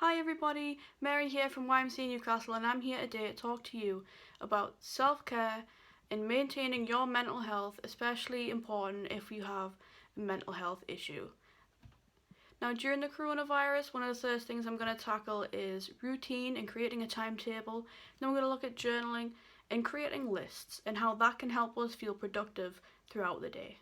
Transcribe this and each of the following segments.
Hi everybody, Mary here from YMCA Newcastle, and I'm here today to talk to you about self-care and maintaining your mental health, especially important if you have a mental health issue. Now, during the coronavirus, one of the first things I'm going to tackle is routine and creating a timetable. Then we're going to look at journaling and creating lists and how that can help us feel productive throughout the day.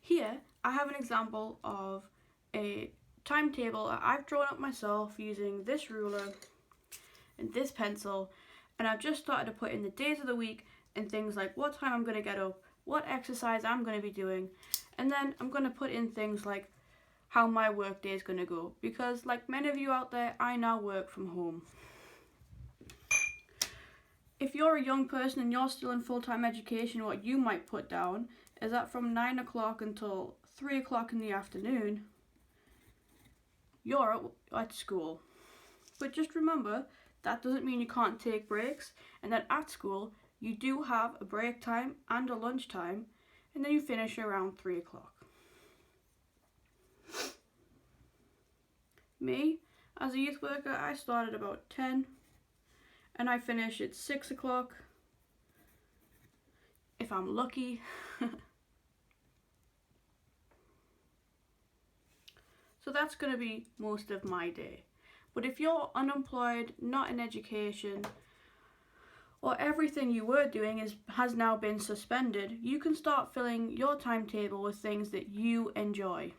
Here, I have an example of a timetable I've drawn up myself using this ruler and this pencil, and I've just started to put in the days of the week and things like what time I'm going to get up, what exercise I'm going to be doing, and then I'm going to put in things like how my work day is going to go, because like many of you out there, I now work from home. If you're a young person and you're still in full-time education, what you might put down is that from 9 o'clock until 3 o'clock in the afternoon, you're at school. But just remember, that doesn't mean you can't take breaks, and that at school you do have a break time and a lunch time, and then you finish around 3 o'clock. Me, as a youth worker, I started about 10 and I finish at 6 o'clock if I'm lucky. So that's going to be most of my day. But if you're unemployed, not in education, or everything you were doing has now been suspended, you can start filling your timetable with things that you enjoy.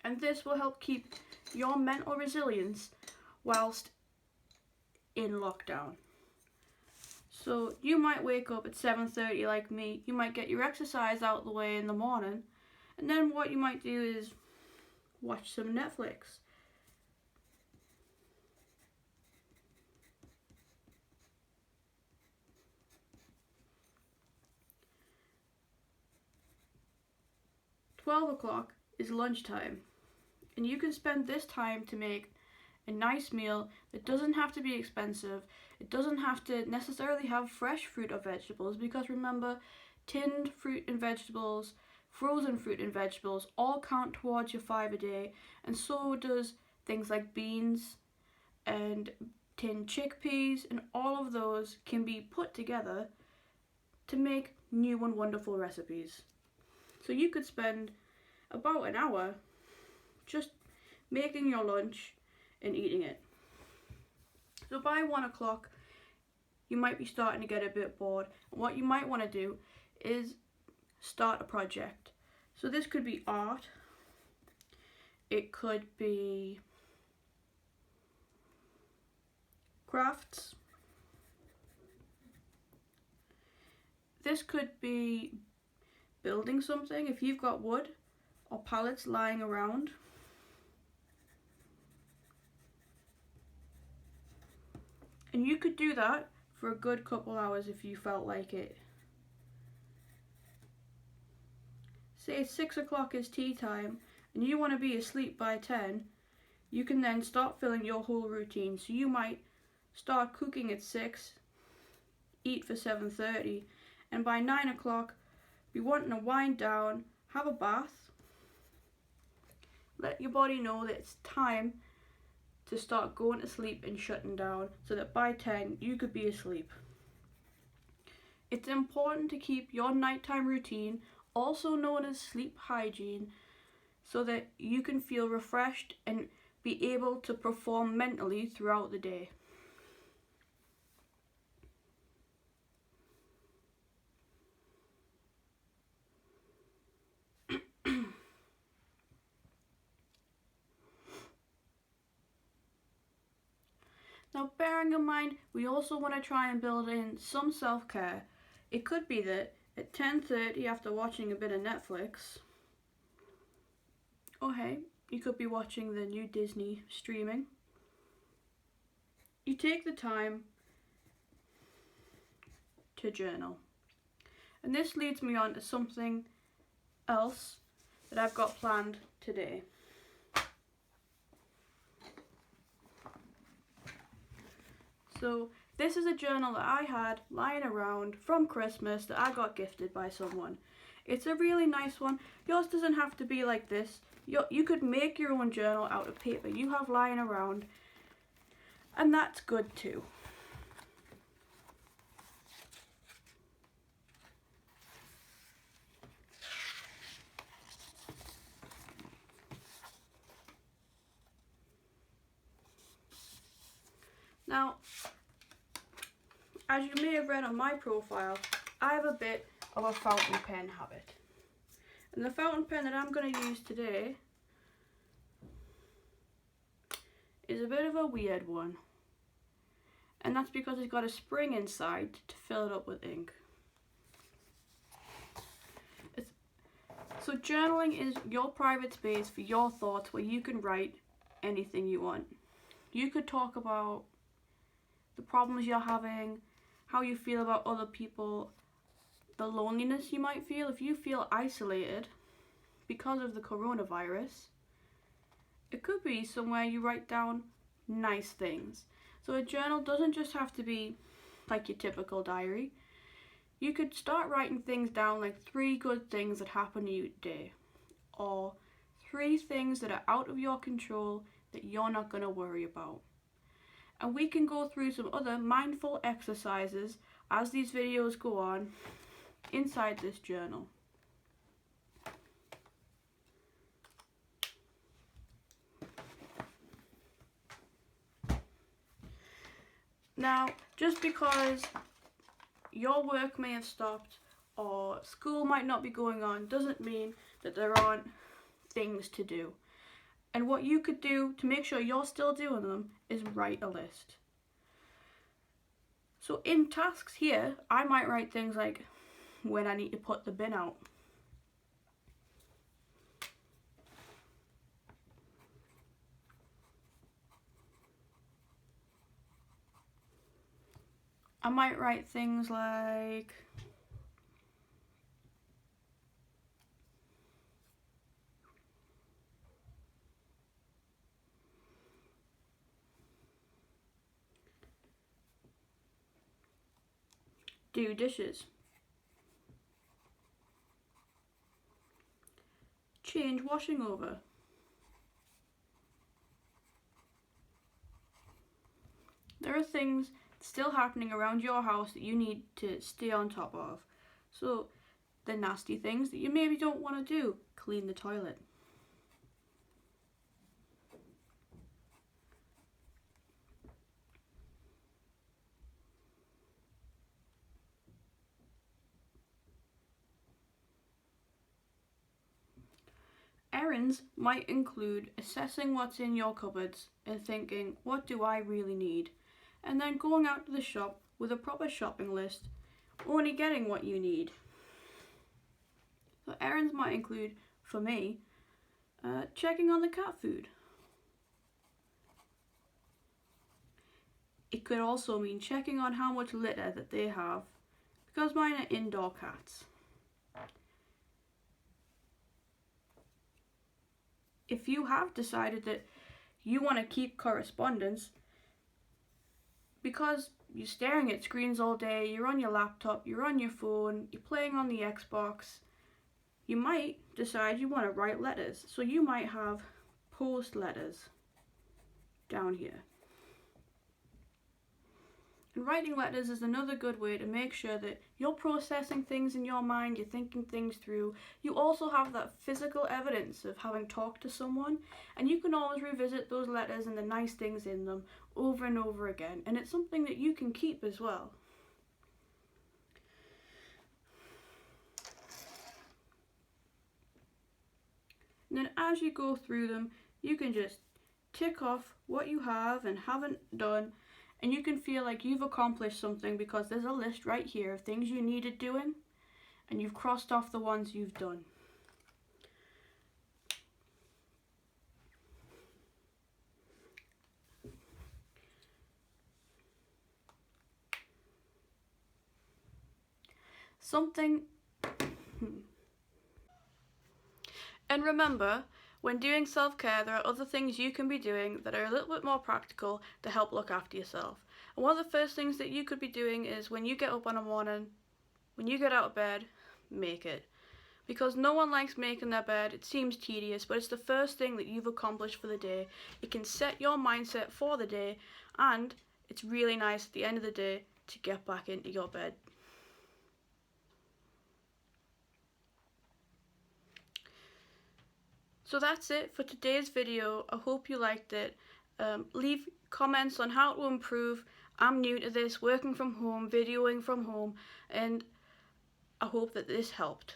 And this will help keep your mental resilience whilst in lockdown. So you might wake up at 7:30 like me, you might get your exercise out the way in the morning, and then what you might do is watch some Netflix. $12 is lunchtime, and you can spend this time to make a nice meal that doesn't have to be expensive. It doesn't have to necessarily have fresh fruit or vegetables, because remember, tinned fruit and vegetables, frozen fruit and vegetables all count towards your 5 a day, and so does things like beans and tinned chickpeas, and all of those can be put together to make new and wonderful recipes. So you could spend about an hour just making your lunch and eating it. So by 1 o'clock you might be starting to get a bit bored, and what you might want to do is start a project. So this could be art, it could be crafts, this could be building something if you've got wood or pallets lying around. And you could do that for a good couple hours if you felt like it. Say 6 o'clock is tea time and you want to be asleep by 10, you can then start filling your whole routine. So you might start cooking at 6, eat for 7:30, and by 9 o'clock be wanting to wind down, have a bath, let your body know that it's time to start going to sleep and shutting down, so that by 10 you could be asleep. It's important to keep your nighttime routine, also known as sleep hygiene, so that you can feel refreshed and be able to perform mentally throughout the day. Now, bearing in mind, we also want to try and build in some self-care. It could be that at 10:30, after watching a bit of Netflix, oh hey, you could be watching the new Disney streaming, you take the time to journal. And this leads me on to something else that I've got planned today. So this is a journal that I had lying around from Christmas that I got gifted by someone. It's a really nice one. Yours doesn't have to be like this. You could make your own journal out of paper you have lying around, and that's good too. Now, as you may have read on my profile, I have a bit of a fountain pen habit. And the fountain pen that I'm going to use today is a bit of a weird one. And that's because it's got a spring inside to fill it up with ink. So journaling is your private space for your thoughts where you can write anything you want. You could talk about the problems you're having, how you feel about other people, the loneliness you might feel if you feel isolated because of the coronavirus. It could be somewhere you write down nice things. So a journal doesn't just have to be like your typical diary. You could start writing things down like 3 good things that happen to you today, or 3 things that are out of your control that you're not going to worry about. And we can go through some other mindful exercises as these videos go on inside this journal. Now, just because your work may have stopped or school might not be going on doesn't mean that there aren't things to do. And what you could do to make sure you're still doing them is write a list. So in tasks here, I might write things like when I need to put the bin out. I might write things like do dishes, change washing over, there are things still happening around your house that you need to stay on top of. So the nasty things that you maybe don't want to do, clean the toilet. Errands might include assessing what's in your cupboards and thinking, what do I really need? And then going out to the shop with a proper shopping list, only getting what you need. So errands might include, for me, checking on the cat food. It could also mean checking on how much litter that they have, because mine are indoor cats. If you have decided that you want to keep correspondence, because you're staring at screens all day, you're on your laptop, you're on your phone, you're playing on the Xbox, you might decide you want to write letters. So you might have post letters down here. And writing letters is another good way to make sure that you're processing things in your mind, you're thinking things through. You also have that physical evidence of having talked to someone, and you can always revisit those letters and the nice things in them over and over again. And it's something that you can keep as well. And then as you go through them, you can just tick off what you have and haven't done. And you can feel like you've accomplished something because there's a list right here of things you needed doing, and you've crossed off the ones you've done. And remember, when doing self-care, there are other things you can be doing that are a little bit more practical to help look after yourself. And one of the first things that you could be doing is when you get up in the morning, when you get out of bed, make it. because no one likes making their bed. It seems tedious, but it's the first thing that you've accomplished for the day. It can set your mindset for the day, and it's really nice at the end of the day to get back into your bed. So that's it for today's video. I hope you liked it. Leave comments on how to improve. I'm new to this, working from home, videoing from home, and I hope that this helped.